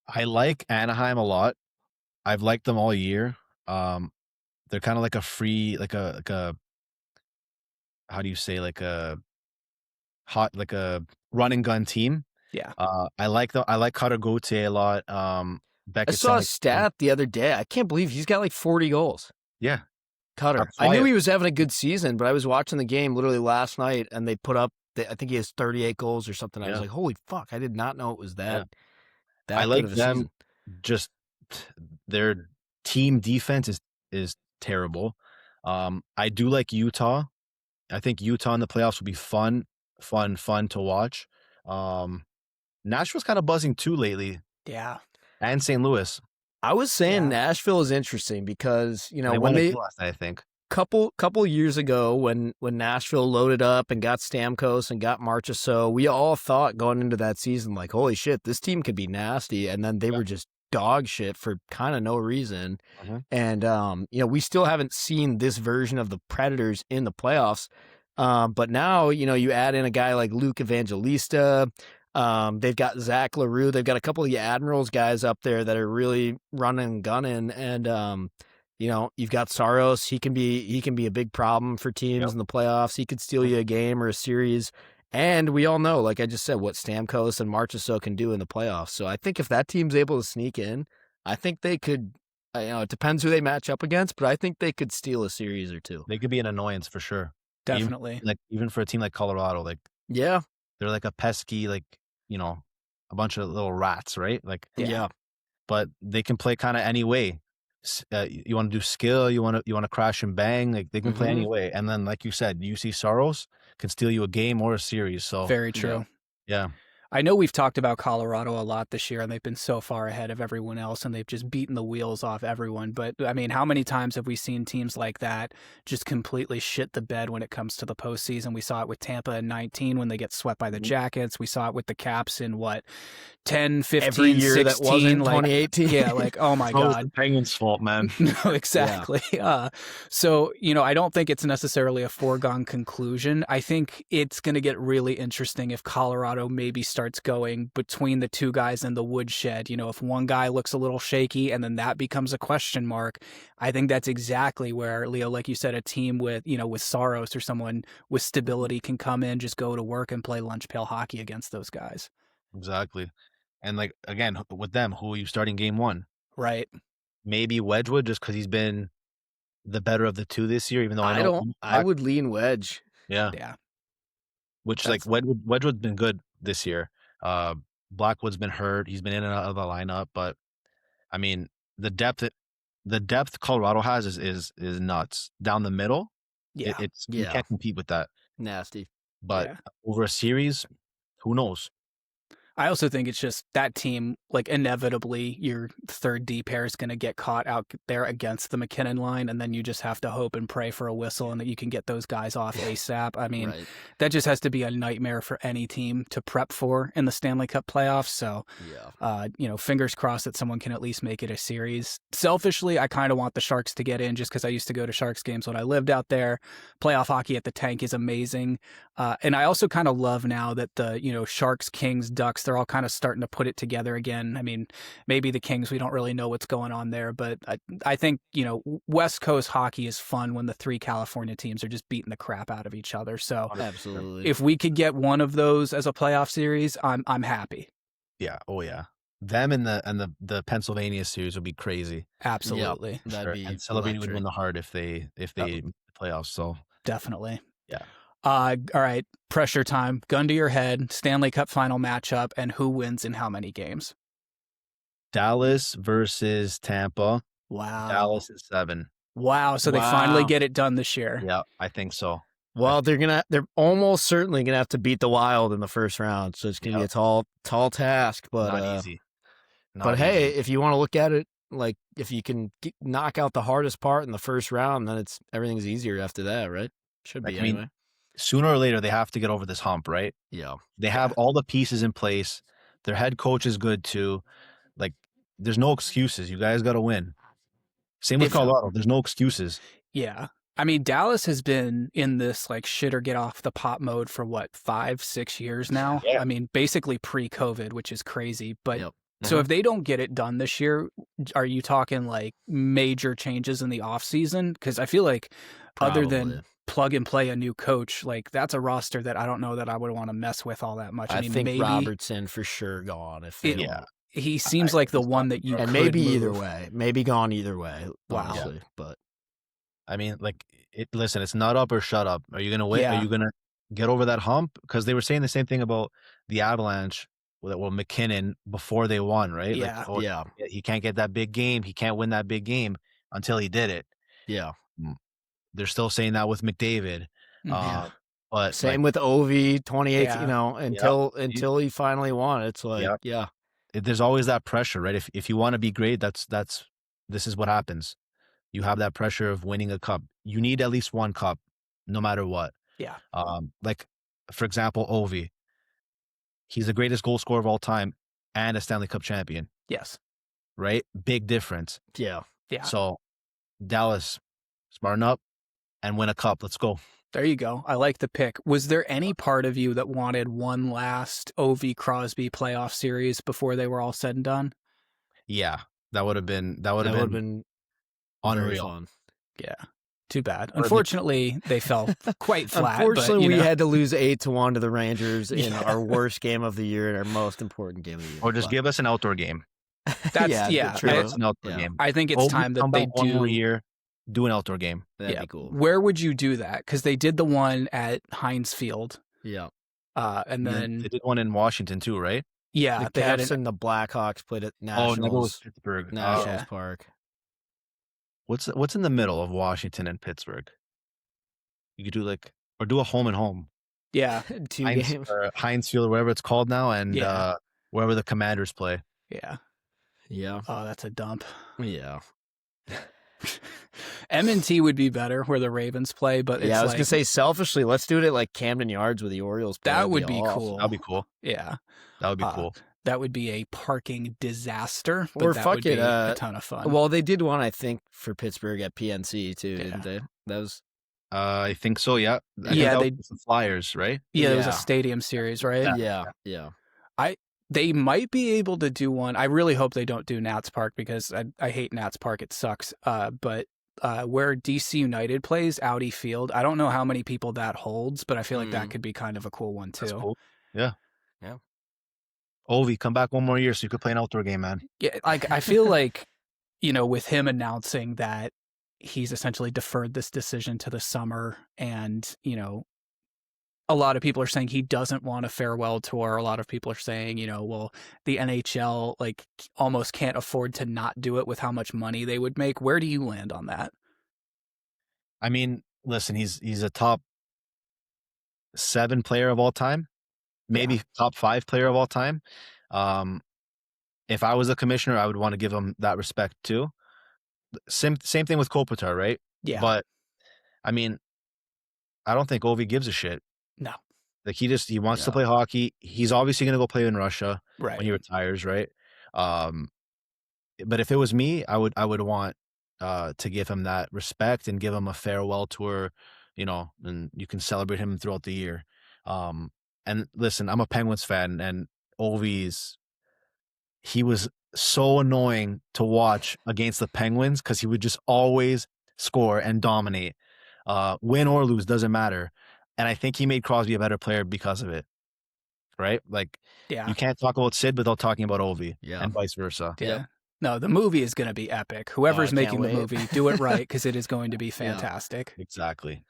I like Anaheim a lot. I've liked them all year. They're kind of like a free, like a how do you say, like a run and gun team. Yeah. I like Cutter Gauthier a lot. I saw a stat the other day. I can't believe he's got like 40 goals. Yeah. Cutter. I knew he was having a good season, but I was watching the game literally last night and they put up, I think he has 38 goals or something. I was like, holy fuck, I did not know it was that. I like good of a them. season. Just their team defense is terrible. I do like Utah. I think Utah in the playoffs will be fun to watch. Nashville's kind of buzzing too lately. Yeah. And St. Louis. I was saying Nashville is interesting because, when they I think couple years ago when Nashville loaded up and got Stamkos and got Marchessault, we all thought going into that season like, holy shit, this team could be nasty, and then they were just dog shit for kind of no reason. And we still haven't seen this version of the Predators in the playoffs. But now, you add in a guy like Luke Evangelista. They've got Zach LaRue. They've got a couple of the Admirals guys up there that are really running and gunning. And, you've got Saros. He can be a big problem for teams in the playoffs. He could steal you a game or a series. And we all know, like I just said, what Stamkos and Marchessault can do in the playoffs. So I think if that team's able to sneak in, I think they could It depends who they match up against, but I think they could steal a series or two. They could be an annoyance for sure. Definitely. Even for a team like Colorado, like Yeah. they're like a pesky, like, a bunch of little rats, right? Like, Yeah. but they can play kind of any way. You want to do skill, you want to crash and bang, like they can play any way. And then, like you said, UC Saros can steal you a game or a series. So Very true. Yeah. I know we've talked about Colorado a lot this year, and they've been so far ahead of everyone else, and they've just beaten the wheels off everyone. But, I mean, how many times have we seen teams like that just completely shit the bed when it comes to the postseason? We saw it with Tampa in 19 when they get swept by the Jackets. We saw it with the Caps in, 10, 15, Every year 16? that wasn't 2018. Yeah, oh, my God. The Penguins' fault, man. No, exactly. Yeah. So, I don't think it's necessarily a foregone conclusion. I think it's going to get really interesting if Colorado maybe starts going between the two guys in the woodshed. If one guy looks a little shaky and then that becomes a question mark, I think that's exactly where, Leo, like you said, a team with, with Saros or someone with stability can come in, just go to work and play lunch pail hockey against those guys. Exactly. And again, with them, who are you starting game one? Right. Maybe Wedgwood, just because he's been the better of the two this year, even though I would lean Wedge. Yeah. Yeah. Which Wedgwood's been good this year. Blackwood's been hurt. He's been in and out of the lineup, but I mean the depth Colorado has is nuts down the middle. Yeah. You can't compete with that. Nasty. But over a series, who knows? I also think it's just that team, inevitably your third D pair is going to get caught out there against the McKinnon line, and then you just have to hope and pray for a whistle and that you can get those guys off ASAP. I mean, that just has to be a nightmare for any team to prep for in the Stanley Cup playoffs. So, fingers crossed that someone can at least make it a series. Selfishly, I kind of want the Sharks to get in just because I used to go to Sharks games when I lived out there. Playoff hockey at the Tank is amazing. And I also kind of love now that the, Sharks, Kings, Ducks, they're all kind of starting to put it together again. I mean, maybe the Kings, we don't really know what's going on there, but I think, West Coast hockey is fun when the three California teams are just beating the crap out of each other. So absolutely, if we could get one of those as a playoff series, I'm happy. Yeah. Oh yeah. Them and the Pennsylvania series would be crazy. Absolutely. Yep, that'd be and Celebrity would win the heart if they playoffs. So definitely. Yeah. All right. Pressure time. Gun to your head. Stanley Cup final matchup, and who wins in how many games? Dallas versus Tampa. Wow. Dallas is 7. Wow. So they finally get it done this year. Yeah, I think so. Well, they're almost certainly gonna have to beat the Wild in the first round, so it's gonna be a tall task. But not easy. Hey, if you want to look at it like if you can knock out the hardest part in the first round, then everything's easier after that, right? Should be anyway. Mean, sooner or later, they have to get over this hump, right? Yeah. They have all the pieces in place. Their head coach is good too. There's no excuses. You guys got to win. Same with Colorado. There's no excuses. Yeah. I mean, Dallas has been in this shit or get off the pot mode for 5-6 years now. Yeah. I mean, basically pre-COVID, which is crazy. But so if they don't get it done this year, are you talking major changes in the offseason? Because I feel like other than plug and play a new coach, that's a roster that I don't know that I would want to mess with all that much. I mean, think maybe Robertson for sure gone. He seems like the one that you and could maybe move. either way, maybe gone either way. Wow. Honestly, but I mean, listen, it's not up or shut up. Are you gonna win? Yeah. Are you gonna get over that hump? Because they were saying the same thing about the Avalanche. Well, McKinnon before they won, right? Yeah. He can't get that big game. He can't win that big game until he did it. Yeah. They're still saying that with McDavid. But same with Ovi 2018, until he finally won. It's there's always that pressure, right? If you want to be great, this is what happens. You have that pressure of winning a cup. You need at least one cup, no matter what. Yeah. For example, Ovi. He's the greatest goal scorer of all time and a Stanley Cup champion. Yes. Right? Big difference. Yeah. Yeah. So Dallas, smarten up and win a cup. Let's go. There you go. I like the pick. Was there any part of you that wanted one last Ovi Crosby playoff series before they were all said and done? Yeah. That would have been unreal. Fun. Yeah. Too bad. Unfortunately, they fell quite flat. Unfortunately, we had to lose 8-1 to the Rangers in our worst game of the year and our most important game of the year. Or just give us an outdoor game. That's true. It's an outdoor game. I think it's Ovi, time that come they back one more do. year, do an outdoor game. That'd be cool. Where would you do that? Because they did the one at Heinz Field. Yeah. And then they did one in Washington too, right? The they had Caps and the Blackhawks played at Nationals. Oh, never was Pittsburgh. Nationals Park. What's in the middle of Washington and Pittsburgh? You could do or do a home and home. Yeah. 2 Heinz, games. Heinz Field or whatever it's called now, and wherever the Commanders play. Yeah. Yeah. Oh, that's a dump. Yeah. M&T would be better where the Ravens play, but it's I was gonna say selfishly, let's do it at like Camden Yards where the Orioles play. That would be cool. That'd be cool. Yeah. That would be cool. That would be a parking disaster, but or that fuck would be it, a ton of fun. Well, they did one, I think, for Pittsburgh at PNC too, didn't they? That was I think so, yeah. I think that was the Flyers, right? Yeah, it was a stadium series, right? Yeah. They might be able to do one. I really hope they don't do Nats Park because I hate Nats Park. It sucks. But where DC United plays, Audi Field, I don't know how many people that holds, but I feel like that could be kind of a cool one too. That's cool. Yeah. Yeah. Ovi, come back one more year so you could play an outdoor game, man. Yeah, I feel like, with him announcing that he's essentially deferred this decision to the summer and, a lot of people are saying he doesn't want a farewell tour. A lot of people are saying, well, the NHL almost can't afford to not do it with how much money they would make. Where do you land on that? I mean, listen, he's a top 7 player of all time, maybe top 5 player of all time. If I was a commissioner, I would want to give him that respect too. Same thing with Kopitar, right? Yeah. But I mean, I don't think Ovi gives a shit. No. He wants to play hockey. He's obviously going to go play in Russia when he retires, right? But if it was me, I would want to give him that respect and give him a farewell tour, and you can celebrate him throughout the year. And listen, I'm a Penguins fan, and he was so annoying to watch against the Penguins because he would just always score and dominate. Win or lose, doesn't matter. And I think he made Crosby a better player because of it, right? You can't talk about Sid without talking about Ovi, and vice versa. Yeah. Yep. No, the movie is going to be epic. Whoever's making the movie, do it right because it is going to be fantastic. Exactly.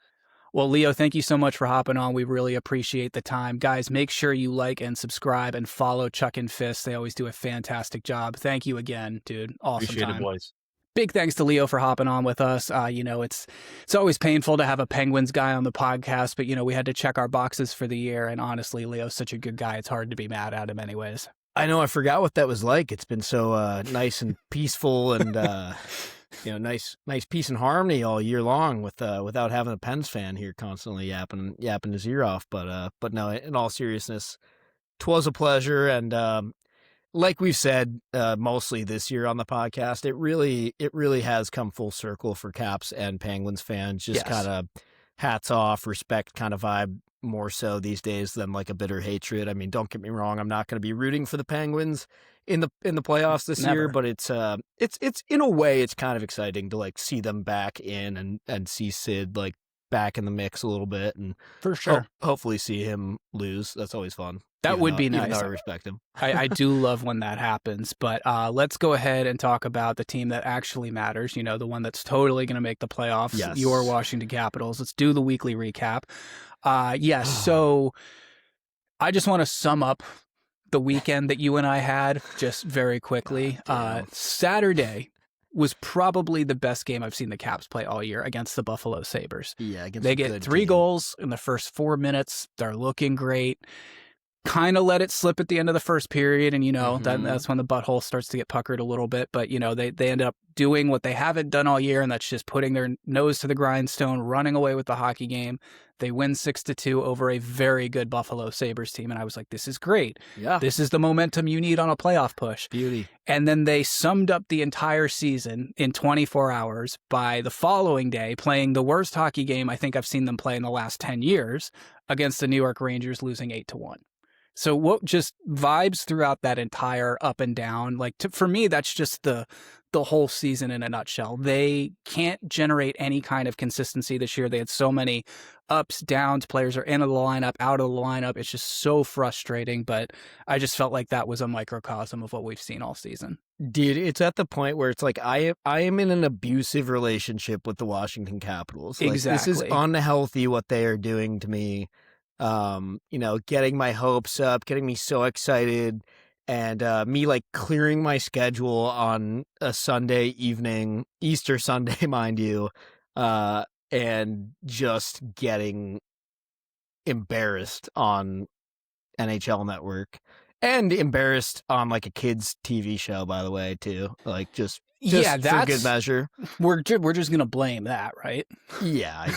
Well, Leo, thank you so much for hopping on. We really appreciate the time. Guys, make sure you like and subscribe and follow Chuckin Fist. They always do a fantastic job. Thank you again, dude. Awesome Appreciate time. it, boys. Big thanks to Leo for hopping on with us. It's always painful to have a Penguins guy on the podcast, but, we had to check our boxes for the year. And honestly, Leo's such a good guy. It's hard to be mad at him anyways. I know. I forgot what that was like. It's been so nice and peaceful and, nice peace and harmony all year long without having a Pens fan here constantly yapping his ear off. But no, in all seriousness, 'twas a pleasure. And, like we've said mostly this year on the podcast, it really has come full circle for Caps and Penguins fans. Just kind of hats off, respect kind of vibe more so these days than like a bitter hatred. I mean, don't get me wrong, I'm not going to be rooting for the Penguins in the playoffs this year, but it's in a way it's kind of exciting to see them back in and see Sid back in the mix a little bit and for sure hopefully see him lose. That's always fun. That would be nice. Even though I respect him. I do love when that happens. But let's go ahead and talk about the team that actually matters, the one that's totally going to make the playoffs, your Washington Capitals. Let's do the weekly recap. So I just want to sum up the weekend that you and I had just very quickly. Saturday was probably the best game I've seen the Caps play all year against the Buffalo Sabres. Yeah, they get 3 goals in the first 4 minutes. They're looking great. Kind of let it slip at the end of the first period, and that's when the butthole starts to get puckered a little bit. But they end up doing what they haven't done all year, and that's just putting their nose to the grindstone, running away with the hockey game. They win 6-2 over a very good Buffalo Sabres team, and I was like, "This is great. Yeah, this is the momentum you need on a playoff push." Beauty. And then they summed up the entire season in 24 hours by the following day playing the worst hockey game I think I've seen them play in the last 10 years against the New York Rangers, losing 8-1. So what just vibes throughout that entire up and down, for me, that's just the whole season in a nutshell. They can't generate any kind of consistency this year. They had so many ups, downs. Players are in the lineup, out of the lineup. It's just so frustrating. But I just felt like that was a microcosm of what we've seen all season. Dude, it's at the point where it's like I am in an abusive relationship with the Washington Capitals. Like, this is Exactly. unhealthy what they are doing to me. Getting my hopes up, getting me so excited, and me like clearing my schedule on a Sunday evening, Easter Sunday, mind you, and just getting embarrassed on NHL Network. And embarrassed on like a kid's TV show, by the way, too. Like just Yeah, for good measure. We're just gonna blame that, right? Yeah.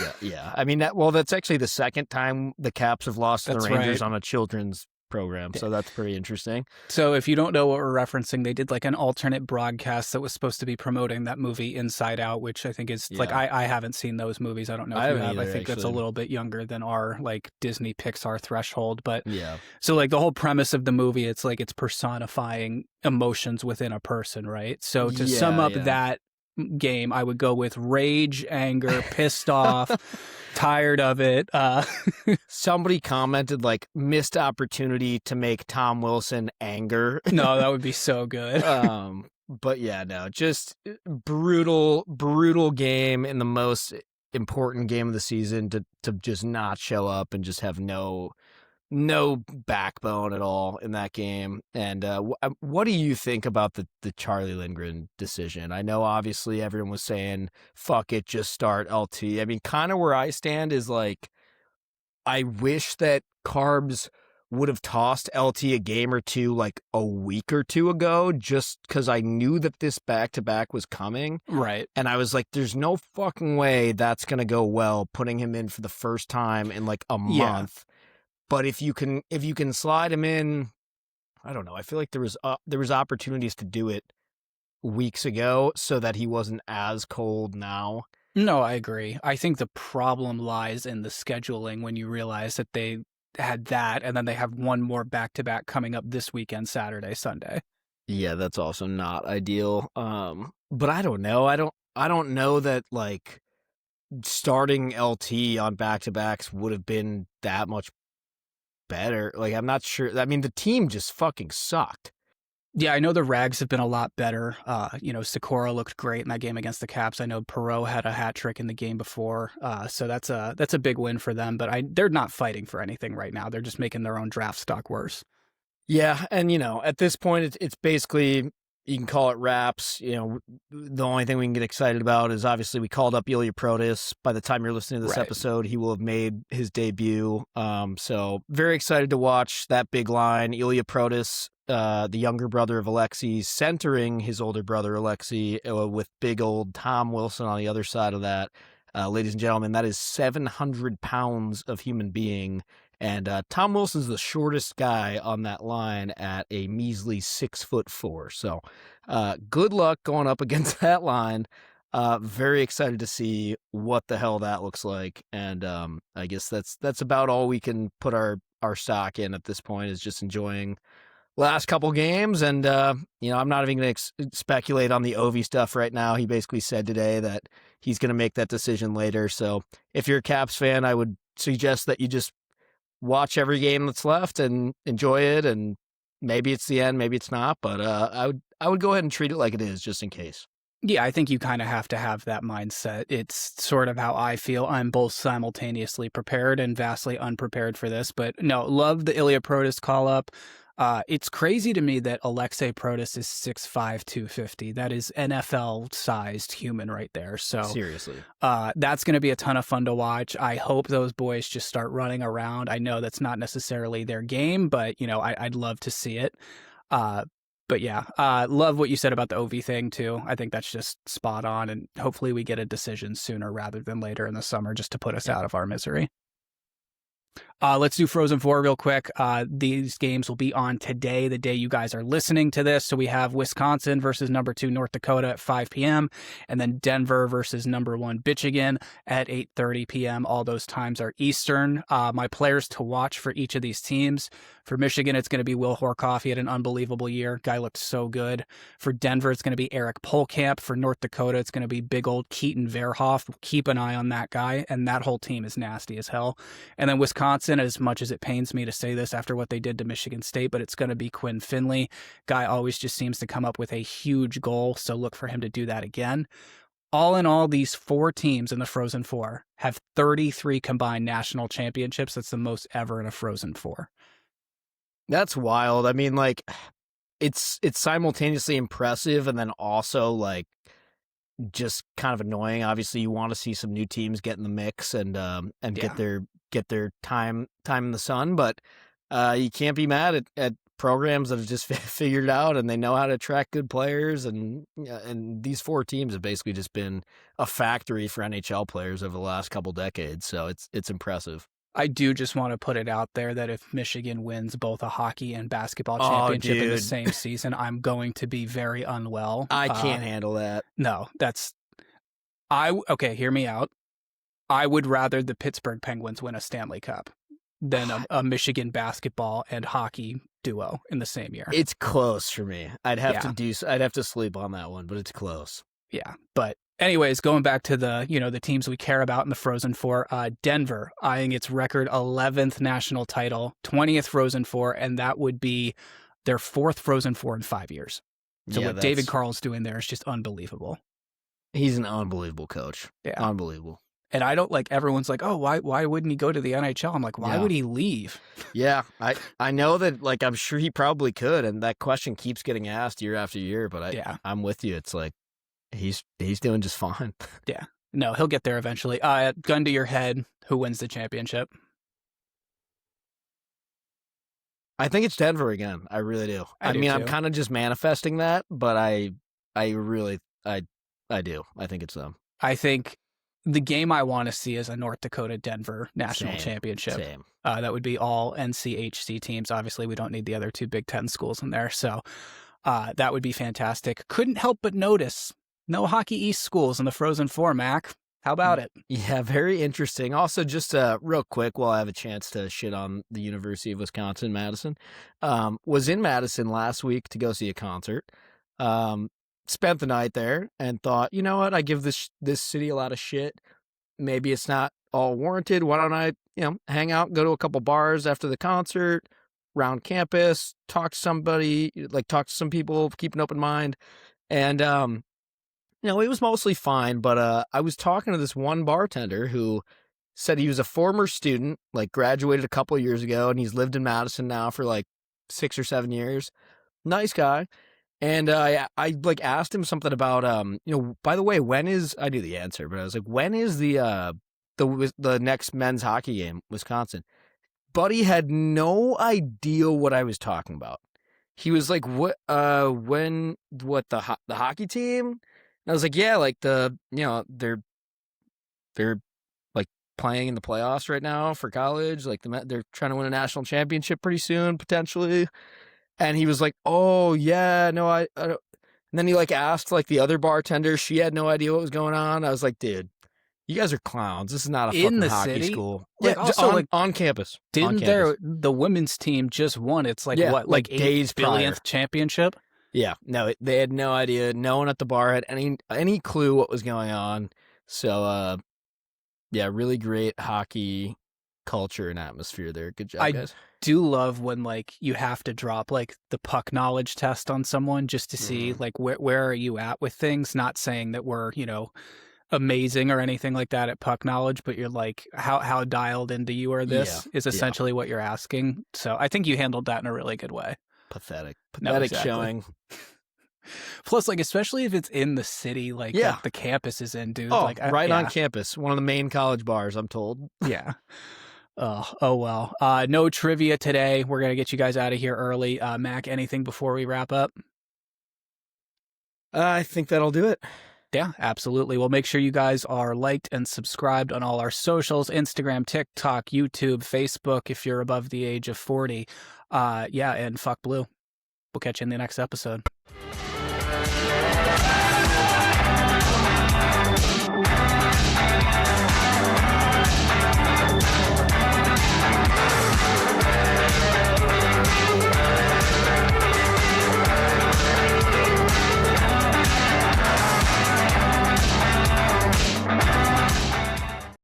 I mean, that's actually the second time the Caps have lost to the That's Rangers right. on a children's program, so that's pretty interesting. So if you don't know what we're referencing, they did like an alternate broadcast that was supposed to be promoting that movie Inside Out, which I think is like, Yeah. I haven't seen those movies. I don't know if I you haven't have. I either, think that's a actually. little bit younger than our like Disney Pixar threshold. But Yeah. so like the whole premise of the movie, it's like it's personifying emotions within a person, right? So to sum up that game, I would go with rage, anger, pissed off, tired of it. Somebody commented like missed opportunity to make Tom Wilson anger. No, that would be so good. But yeah, no, just brutal game in the most important game of the season to just not show up and just have no backbone at all in that game. And what do you think about the Charlie Lindgren decision? I know obviously everyone was saying, fuck it, just start LT. I mean, kind of where I stand is like, I wish that Carbs would have tossed LT a game or two like a week or two ago, just because I knew that this back-to-back was coming. Right. And I was like, there's no fucking way that's going to go well, putting him in for the first time in like a month. But if you can slide him in, I don't know. I feel like there was opportunities to do it weeks ago so that he wasn't as cold now. No, I agree. I think the problem lies in the scheduling when you realize that they had that and then they have one more back-to-back coming up this weekend, Saturday, Sunday. Yeah, that's also not ideal. But I don't know. I don't know that like starting LT on back-to-backs would have been that much better. Like, I'm not sure. I mean, the team just fucking sucked. Yeah, I know the Rags have been a lot better. Sikora looked great in that game against the Caps. I know Perreault had a hat trick in the game before, so that's a big win for them. But they're not fighting for anything right now. They're just making their own draft stock worse. Yeah, and at this point, it's basically, you can call it wraps. The only thing we can get excited about is obviously we called up Ilya Protas. By the time you're listening to this episode, he will have made his debut. So very excited to watch that big line. Ilya Protas, the younger brother of Alexei, centering his older brother Alexei, with big old Tom Wilson on the other side of that. Ladies and gentlemen, that is 700 pounds of human being. And Tom Wilson's the shortest guy on that line at a measly 6'4". So good luck going up against that line. Very excited to see what the hell that looks like. And I guess that's about all we can put our stock in at this point, is just enjoying last couple games. And, I'm not even going to speculate on the Ovi stuff right now. He basically said today that he's going to make that decision later. So if you're a Caps fan, I would suggest that you just watch every game that's left and enjoy it. And maybe it's the end, maybe it's not, but I would go ahead and treat it like it is, just in case. Yeah, I think you kind of have to have that mindset. It's sort of how I feel. I'm both simultaneously prepared and vastly unprepared for this. But no, love the Ilya Protas call up. It's crazy to me that Alexei Protas is 6'5", 250. That is NFL-sized human right there. So seriously, that's going to be a ton of fun to watch. I hope those boys just start running around. I know that's not necessarily their game, but I'd love to see it. But yeah, love what you said about the OV thing too. I think that's just spot on, and hopefully we get a decision sooner rather than later in the summer, just to put us out of our misery. Let's do Frozen Four real quick. These games will be on today, the day you guys are listening to this. So we have Wisconsin versus number 2 North Dakota at 5 p.m. and then Denver versus number 1 Michigan at 8:30 p.m. All those times are Eastern. My players to watch for each of these teams. For Michigan, it's going to be Will Horkoff. He had an unbelievable year. Guy looked so good. For Denver, it's going to be Eric Polkamp. For North Dakota, it's going to be big old Keaton Verhoff. Keep an eye on that guy, and that whole team is nasty as hell. And then Wisconsin, and as much as it pains me to say this after what they did to Michigan State, but it's going to be Quinn Finley. Guy always just seems to come up with a huge goal, so look for him to do that again. All in all, these 4 teams in the Frozen Four have 33 combined national championships. That's the most ever in a Frozen Four. That's wild. I mean, like, it's simultaneously impressive and then also, like, just kind of annoying. Obviously, you want to see some new teams get in the mix and get their time in the sun, but you can't be mad at programs that have just figured it out and they know how to attract good players, and these 4 teams have basically just been a factory for NHL players over the last couple decades. So it's impressive. I do just want to put it out there that if Michigan wins both a hockey and basketball championship in the same season, I'm going to be very unwell. I can't handle that. No, okay, hear me out. I would rather the Pittsburgh Penguins win a Stanley Cup than a Michigan basketball and hockey duo in the same year. It's close for me. I'd have to sleep on that one, but it's close. Yeah, but anyways, going back to the teams we care about in the Frozen Four, Denver eyeing its record 11th national title, 20th Frozen Four, and that would be their 4th Frozen Four in 5 years. So what David Carl's doing there is just unbelievable. He's an unbelievable coach. Yeah, unbelievable. And I don't everyone's like, oh, why wouldn't he go to the NHL? I'm like, why would he leave? Yeah, I know that, like, I'm sure he probably could, and that question keeps getting asked year after year, but I'm with you. It's like, he's doing just fine. Yeah. No, he'll get there eventually. Gun to your head, who wins the championship? I think it's Denver again. I really do. I mean, I'm kind of just manifesting that, but I really do. I think it's them. I think the game I want to see is a North Dakota-Denver national championship. Same. That would be all NCHC teams. Obviously, we don't need the other 2 Big Ten schools in there. So that would be fantastic. Couldn't help but notice no Hockey East schools in the Frozen Four, Mac. How about it? Yeah, very interesting. Also, just real quick, while I have a chance to shit on the University of Wisconsin-Madison, was in Madison last week to go see a concert. Spent the night there and thought, you know what? I give this city a lot of shit. Maybe it's not all warranted. Why don't I, hang out, go to a couple bars after the concert, around campus, talk to somebody, talk to some people, keep an open mind. And, it was mostly fine, but I was talking to this one bartender who said he was a former student, graduated a couple of years ago, and he's lived in Madison now for 6 or 7 years. Nice guy. And I asked him something about by the way, I knew the answer, but I was like, when is the next men's hockey game, Wisconsin? Buddy had no idea what I was talking about. He was like, what the hockey team? And I was like, yeah, they're playing in the playoffs right now for college. They're trying to win a national championship pretty soon, potentially. And he was like, oh, yeah, no, I don't. And then he asked the other bartender. She had no idea what was going on. I was like, dude, you guys are clowns. This is not a fucking hockey school. Yeah, also, on campus. Didn't the women's team just won? It's what, days 8 billionth championship? Yeah, no, they had no idea. No one at the bar had any clue what was going on. So, yeah, really great hockey culture and atmosphere there. Good job, guys. Do love when you have to drop the puck knowledge test on someone just to see where are you at with things. Not saying that we're amazing or anything like that at puck knowledge, but you're how dialed into you are this is essentially what you're asking. So I think you handled that in a really good way. Pathetic showing. Plus, especially if it's in the city, that the campus is in, dude. Oh, on campus, one of the main college bars, I'm told. Yeah. Oh well. No trivia today. We're gonna get you guys out of here early. Mac, anything before we wrap up? I think that'll do it. Yeah, absolutely. Well, make sure you guys are liked and subscribed on all our socials: Instagram, TikTok, YouTube, Facebook. If you're above the age of 40, and fuck blue. We'll catch you in the next episode.